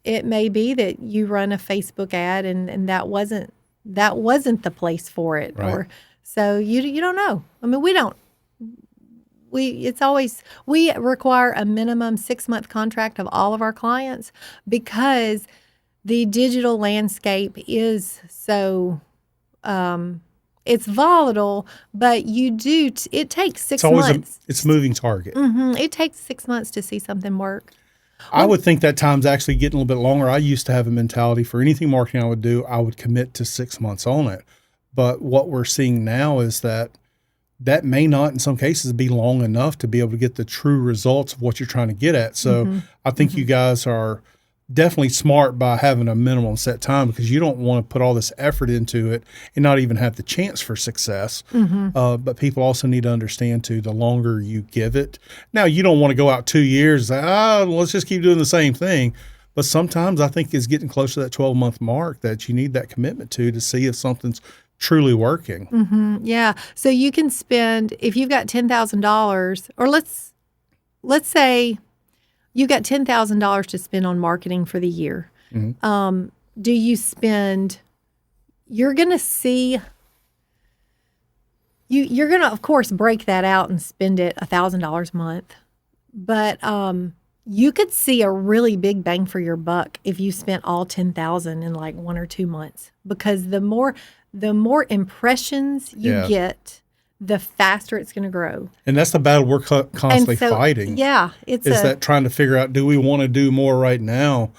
that you run a Facebook ad and that wasn't the place for it. Right. Or so you don't know. We require a minimum 6-month contract of all of our clients because the digital landscape is so It's volatile, but it takes It's 6 always months. it's a moving target. It takes 6 months to see something work. I would think that time's actually getting a little bit longer. I used to have a mentality for anything marketing I would do, I would commit to 6 months on it. But what we're seeing now is that may not, in some cases, be long enough to be able to get the true results of what you're trying to get at. So I think you guys are definitely smart by having a minimum set time, because you don't want to put all this effort into it and not even have the chance for success. But people also need to understand too, the longer you give it. Now, you don't want to go out 2 years and say, let's just keep doing the same thing. But sometimes I think it's getting close to that 12-month mark that you need that commitment to see if something's truly working. Yeah. So you can spend, if you've got $10,000, or let's say you got $10,000 to spend on marketing for the year. Do you spend? You're going to see. You're going to, of course, break that out and spend it $1,000 a month, but you could see a really big bang for your buck if you spent all $10,000 in like 1 or 2 months, because the more impressions you get, the faster it's going to grow. And that's the battle we're constantly fighting. Yeah. That trying to figure out, do we want to do more right now?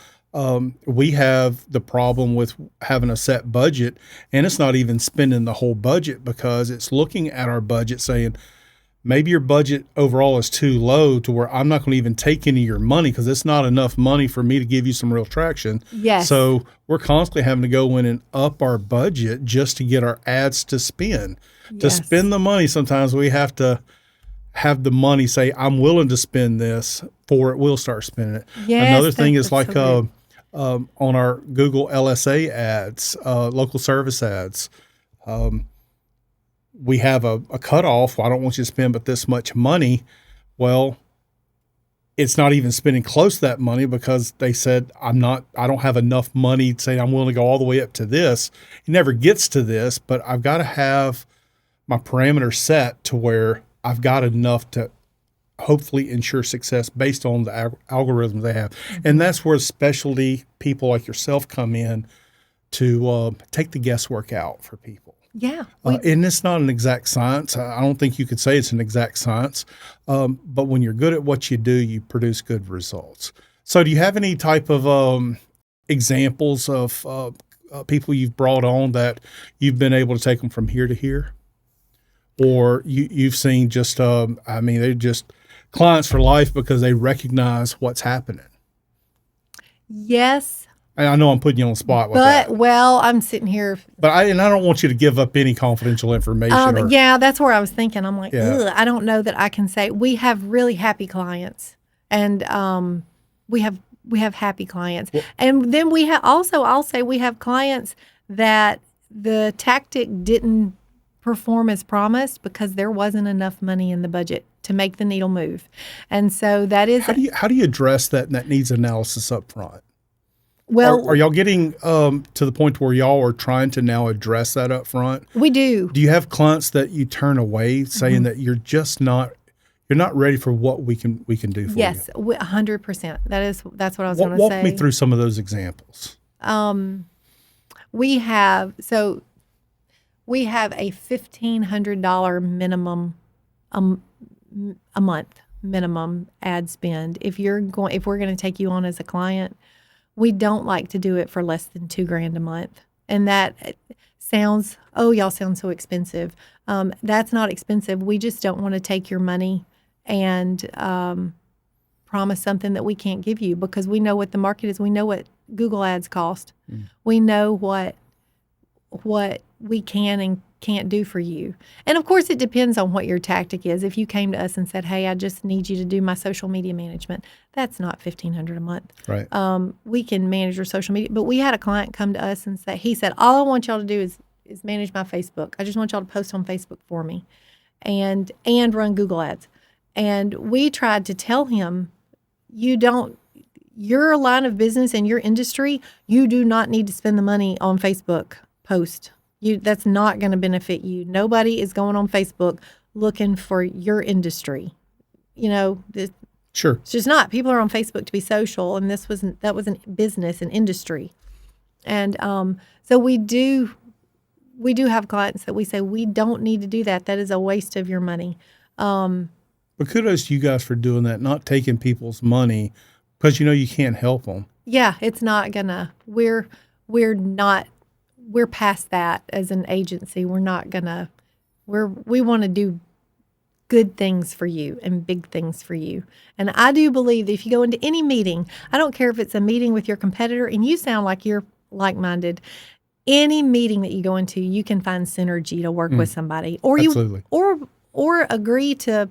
We have the problem with having a set budget, and it's not even spending the whole budget, because it's looking at our budget saying, maybe your budget overall is too low to where I'm not going to even take any of your money because it's not enough money for me to give you some real traction. Yes. So we're constantly having to go in and up our budget just to get our ads to spend. To spend the money, sometimes we have to have the money say, I'm willing to spend this for it. We'll start spending it. Yes, another thing is like so on our Google LSA ads, local service ads, we have a cutoff. I don't want you to spend but this much money. Well, it's not even spending close to that money, because they said, I don't have enough money to say I'm willing to go all the way up to this. It never gets to this, but I've got to have my parameter set to where I've got enough to hopefully ensure success based on the algorithms they have. And that's where specialty people like yourself come in to take the guesswork out for people. Yeah. And it's not an exact science. I don't think you could say it's an exact science. But when you're good at what you do, you produce good results. So do you have any type of examples of people you've brought on that you've been able to take them from here to here? Or you've seen just, they're just clients for life because they recognize what's happening? Yes. I know I'm putting you on the spot with that. Well, I'm sitting here. But I don't want you to give up any confidential information. Yeah, that's where I was thinking. I'm like, I don't know that I can say. We have really happy clients, and we have happy clients. Well, and then we have also, I'll say, we have clients that the tactic didn't perform as promised because there wasn't enough money in the budget to make the needle move. And so that is how do you address that, and that needs analysis up front? Well, are y'all getting to the point where y'all are trying to now address that up front? We do. Do you have clients that you turn away saying that you're not ready for what we can do for you? Yes, 100%. That's what I was going to say. Walk me through some of those examples. We have a $1,500 minimum a month minimum ad spend. If we're going to take you on as a client, we don't like to do it for less than $2,000 a month. And that sounds, y'all sound so expensive. That's not expensive. We just don't want to take your money and promise something that we can't give you, because we know what the market is. We know what Google ads cost. We know what we can and can't do for you. And of course, it depends on what your tactic is. If you came to us and said, hey, I just need you to do my social media management, that's not $1,500 a month. Right. We can manage your social media. But we had a client come to us and he said, all I want y'all to do is manage my Facebook. I just want y'all to post on Facebook for me and run Google ads. And we tried to tell him, your line of business and your industry, you do not need to spend the money on Facebook post. That's not going to benefit you. Nobody is going on Facebook looking for your industry. Sure. It's just not. People are on Facebook to be social, and that wasn't business and industry. And so we we do have clients that we say, we don't need to do that. That is a waste of your money. But kudos to you guys for doing that, not taking people's money because you can't help them. Yeah, it's not gonna, we're past that as an agency. We're not gonna, we want to do good things for you and big things for you. And I do believe that if you go into any meeting, I don't care if it's a meeting with your competitor and you sound like you're like-minded, any meeting that you go into, you can find synergy to work with somebody, or Absolutely. or agree to,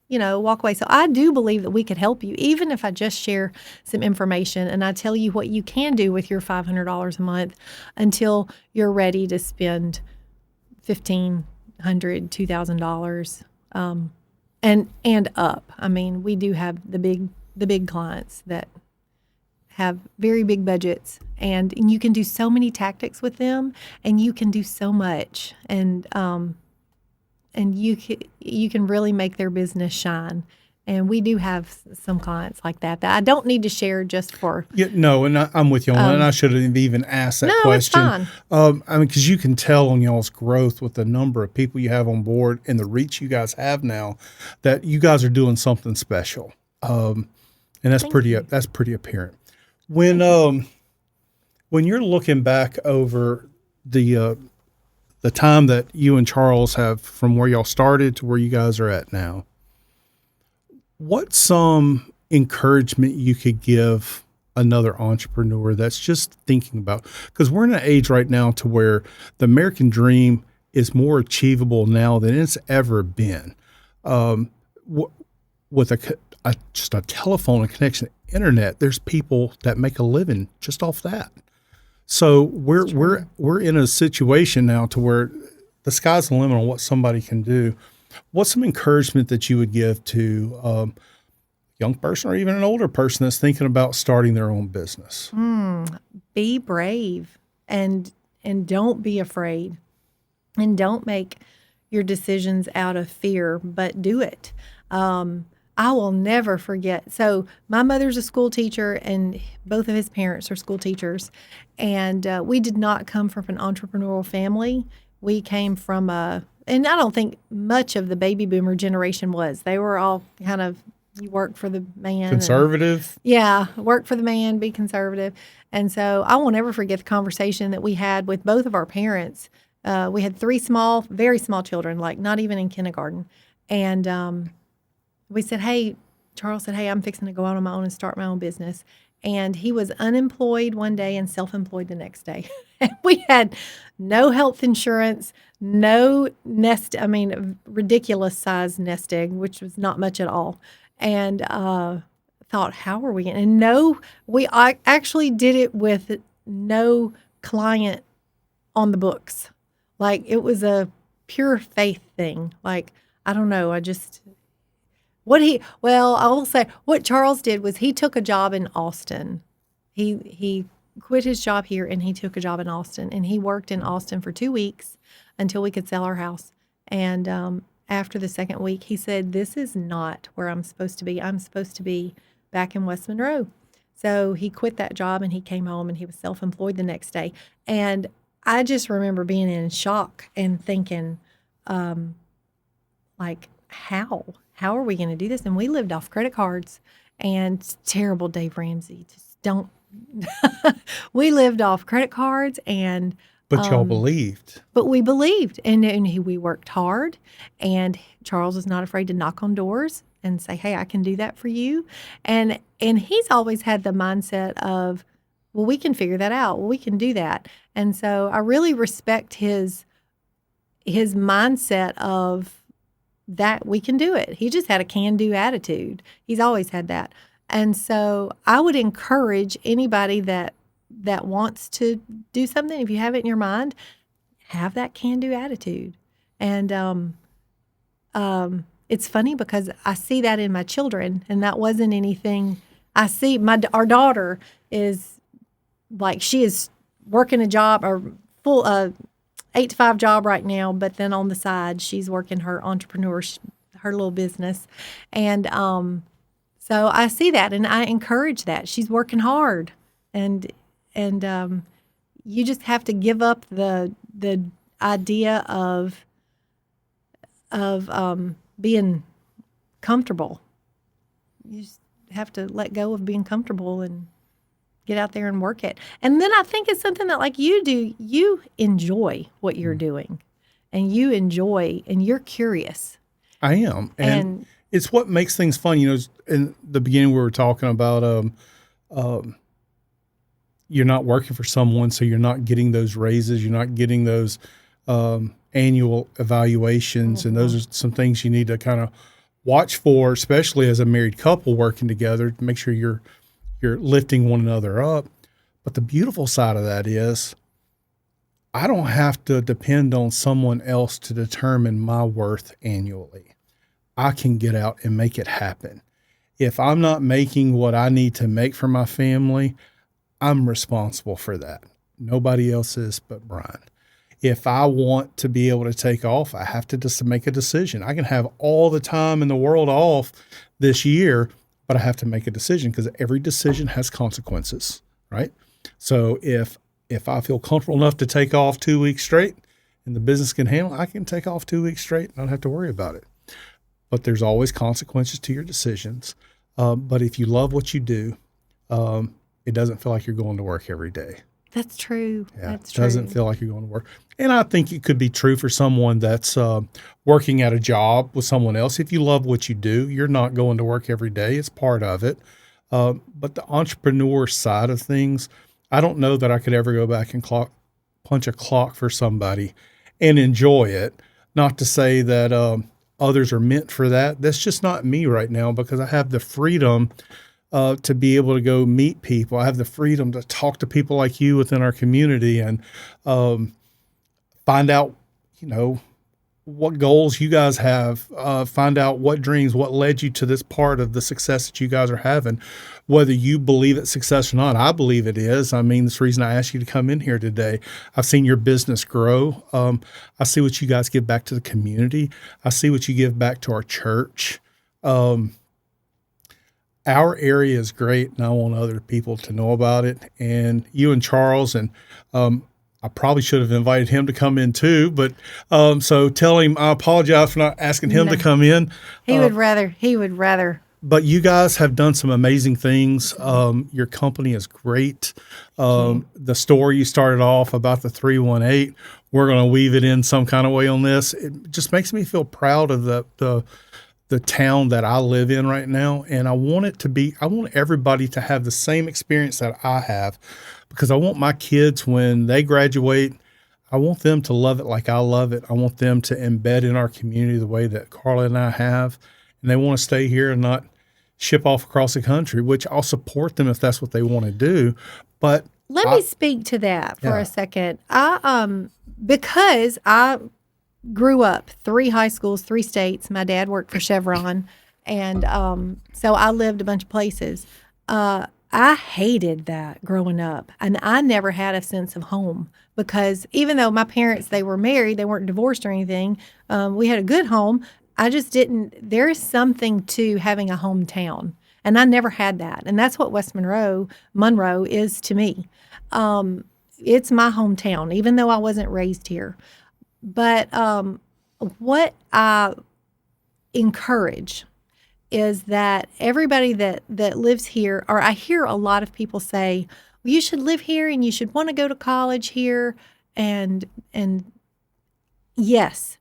walk away. So I do believe that we could help you, even if I just share some information and I tell you what you can do with your $500 a month until you're ready to spend $1,500, $2,000, and up. I mean, we do have the big clients that have very big budgets, and you can do so many tactics with them, and you can do so much, and you can really make their business shine. And we do have some clients like that I don't need to share just for. Yeah, no, and I'm with you on that. And I should have even asked that No, question. it's fine. I mean, because you can tell on y'all's growth with the number of people you have on board and the reach you guys have now, that you guys are doing something special. And that's pretty apparent. When you're looking back over the time that you and Charles have from where y'all started to where you guys are at now, what's some encouragement you could give another entrepreneur that's just thinking about? Because we're in an age right now to where the American dream is more achievable now than it's ever been. With just a telephone and connection to internet, there's people that make a living just off that. So we're in a situation now to where the sky's the limit on what somebody can do. What's some encouragement that you would give to a young person or even an older person that's thinking about starting their own business? Be brave and don't be afraid, and don't make your decisions out of fear, but do it. I will never forget. So my mother's a school teacher, and both of his parents are school teachers. And we did not come from an entrepreneurial family. We came from and I don't think much of the baby boomer generation was. They were all kind of, you work for the man. Conservative? Work for the man, be conservative. And so I won't ever forget the conversation that we had with both of our parents. We had three very small children, like not even in kindergarten. And we said, Charles said, I'm fixing to go out on my own and start my own business. And he was unemployed one day and self-employed the next day. We had no health insurance, no ridiculous size nest egg, which was not much at all. And thought, how are we going to? And I actually did it with no client on the books. Like, it was a pure faith thing. Like, I don't know, I will say what Charles did was he took a job in Austin. He quit his job here and he took a job in Austin, and he worked in Austin for 2 weeks until we could sell our house. And after the second week, he said, this is not where I'm supposed to be. I'm supposed to be back in West Monroe. So he quit that job and he came home and he was self-employed the next day. And I just remember being in shock and thinking, how are we going to do this? And we lived off credit cards, and terrible Dave Ramsey. Just don't. We lived off credit cards, and but y'all believed. But we believed, and we worked hard. And Charles was not afraid to knock on doors and say, "Hey, I can do that for you." And he's always had the mindset of, "Well, we can figure that out. Well, we can do that." And so I really respect his mindset of that we can do it. He just had a can-do attitude. He's always had that. And so I would encourage anybody that wants to do something, if you have it in your mind, have that can-do attitude. And it's funny because I see that in my children, and that wasn't anything. I see our daughter is like, she is working a job, or full 8-to-5 job right now, but then on the side, she's working her her little business. And so I see that, and I encourage that. She's working hard, and you just have to give up the idea of being comfortable. You just have to let go of being comfortable and get out there and work it. And then I think it's something that like you do, you enjoy what you're doing and you enjoy and you're curious. I am. And it's what makes things fun. You know, in the beginning, we were talking about you're not working for someone, so you're not getting those raises. You're not getting those annual evaluations. And those are some things you need to kind of watch for, especially as a married couple working together, to make sure you're lifting one another up. But the beautiful side of that is I don't have to depend on someone else to determine my worth annually. I can get out and make it happen. If I'm not making what I need to make for my family, I'm responsible for that. Nobody else is but Brian. If I want to be able to take off, I have to just make a decision. I can have all the time in the world off this year, but I have to make a decision because every decision has consequences, right? So if I feel comfortable enough to take off 2 weeks straight and the business can handle it, I can take off 2 weeks straight and I don't have to worry about it. But there's always consequences to your decisions. But if you love what you do, it doesn't feel like you're going to work every day. That's true. Yeah, That's it true. doesn't feel like you're going to work. And I think it could be true for someone that's working at a job with someone else. If you love what you do, you're not going to work every day. It's part of it. But the entrepreneur side of things, I don't know that I could ever go back and punch a clock for somebody and enjoy it. Not to say that others are meant for that. That's just not me right now because I have the freedom to be able to go meet people. I have the freedom to talk to people like you within our community and find out, what goals you guys have, find out what dreams, what led you to this part of the success that you guys are having, whether you believe it's success or not. I believe it is. I mean, that's the reason I asked you to come in here today. I've seen your business grow. I see what you guys give back to the community. I see what you give back to our church. Our area is great, and I want other people to know about it. And you and Charles, and I probably should have invited him to come in too, but so tell him I apologize for not asking him to come in. He would rather. But you guys have done some amazing things. Your company is great. The story you started off about the 318, we're going to weave it in some kind of way on this. It just makes me feel proud of the town that I live in right now. And I want everybody to have the same experience that I have, because I want my kids, when they graduate, I want them to love it like I love it. I want them to embed in our community the way that Carla and I have. And they want to stay here and not ship off across the country, which I'll support them if that's what they want to do. But let me speak to that for a second. Because I grew up 3 high schools, 3 states. My dad worked for Chevron, and so I lived a bunch of places. I hated that growing up, and I never had a sense of home, because even though my parents, they were married, they weren't divorced or anything, we had a good home. I just didn't, there is something to having a hometown, and I never had that. And that's what West Monroe is to me. It's my hometown, even though I wasn't raised here. But what I encourage is that everybody that lives here, or I hear a lot of people say, well, you should live here and you should want to go to college here. And yes,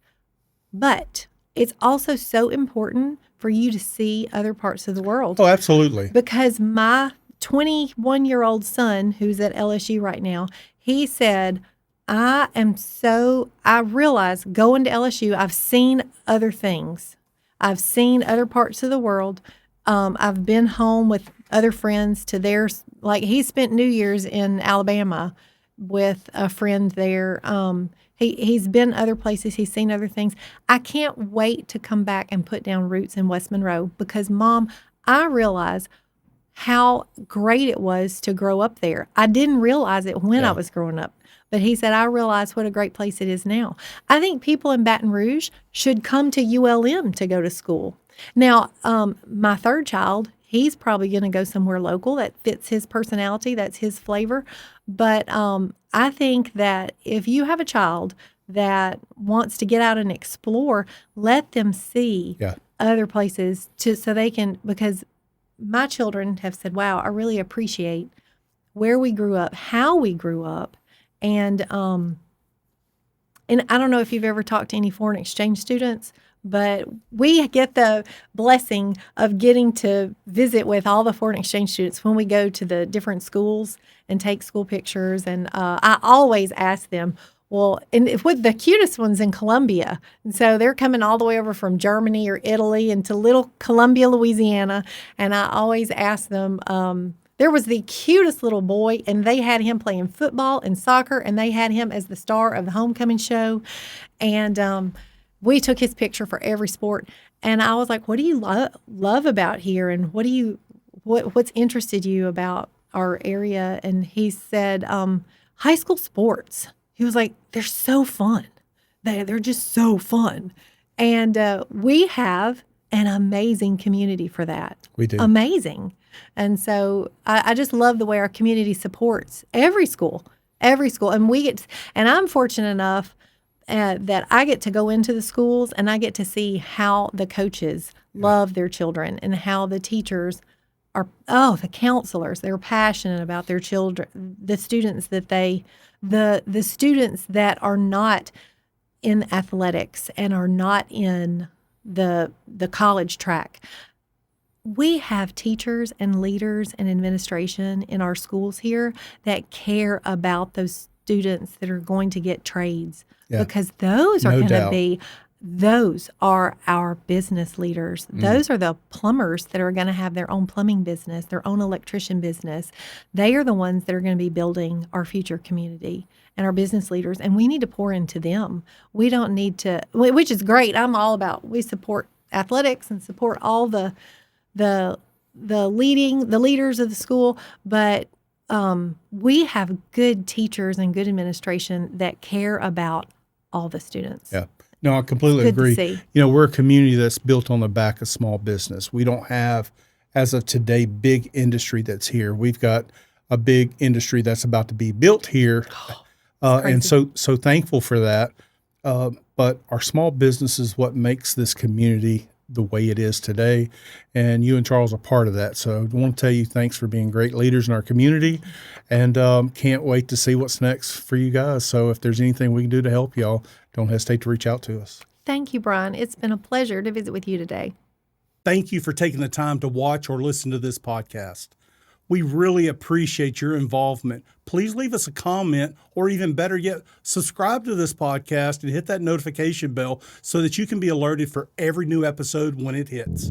but it's also so important for you to see other parts of the world. Oh, absolutely. Because my 21-year-old son, who's at LSU right now, he said, I realize going to LSU, I've seen other things. I've seen other parts of the world. I've been home with other friends to theirs. Like, he spent New Year's in Alabama with a friend there. He's been other places. He's seen other things. I can't wait to come back and put down roots in West Monroe, because, Mom, I realize how great it was to grow up there. I didn't realize it when I was growing up. But he said, I realize what a great place it is now. I think people in Baton Rouge should come to ULM to go to school. Now, my third child, he's probably going to go somewhere local that fits his personality, that's his flavor. But I think that if you have a child that wants to get out and explore, let them see Yeah. other places so they can, because my children have said, wow, I really appreciate where we grew up, how we grew up. And I don't know if you've ever talked to any foreign exchange students, but we get the blessing of getting to visit with all the foreign exchange students when we go to the different schools and take school pictures. And I always ask them, well, and with the cutest ones in Colombia. And so they're coming all the way over from Germany or Italy into little Columbia, Louisiana. And I always ask them, there was the cutest little boy, and they had him playing football and soccer, and they had him as the star of the homecoming show. And we took his picture for every sport. And I was like, what do you love about here? And what's interested you about our area? And he said, high school sports. He was like, they're so fun. They're just so fun. And we have an amazing community for that. We do. Amazing. And so I just love the way our community supports every school. And and I'm fortunate enough that I get to go into the schools and I get to see how the coaches love their children and how the teachers the counselors, they're passionate about their children, the students the students that are not in athletics and are not in the college track. We have teachers and leaders and administration in our schools here that care about those students that are going to get trades, because those are going to be, those are our business leaders. Those are the plumbers that are going to have their own plumbing business, their own electrician business. They are the ones that are going to be building our future community and our business leaders, and we need to pour into them. We don't need to, which is great. I'm all about, we support athletics and support all the leaders of the school, but we have good teachers and good administration that care about all the students. Yeah. No, I completely Good to agree. see. You know, we're a community that's built on the back of small business. We don't have, as of today, big industry that's here. We've got a big industry that's about to be built here. And so thankful for that. But our small business is what makes this community the way it is today. And you and Charles are part of that. So I want to tell you thanks for being great leaders in our community, and can't wait to see what's next for you guys. So if there's anything we can do to help y'all, don't hesitate to reach out to us. Thank you, Brian. It's been a pleasure to visit with you today. Thank you for taking the time to watch or listen to this podcast. We really appreciate your involvement. Please leave us a comment, or even better yet, subscribe to this podcast and hit that notification bell so that you can be alerted for every new episode when it hits.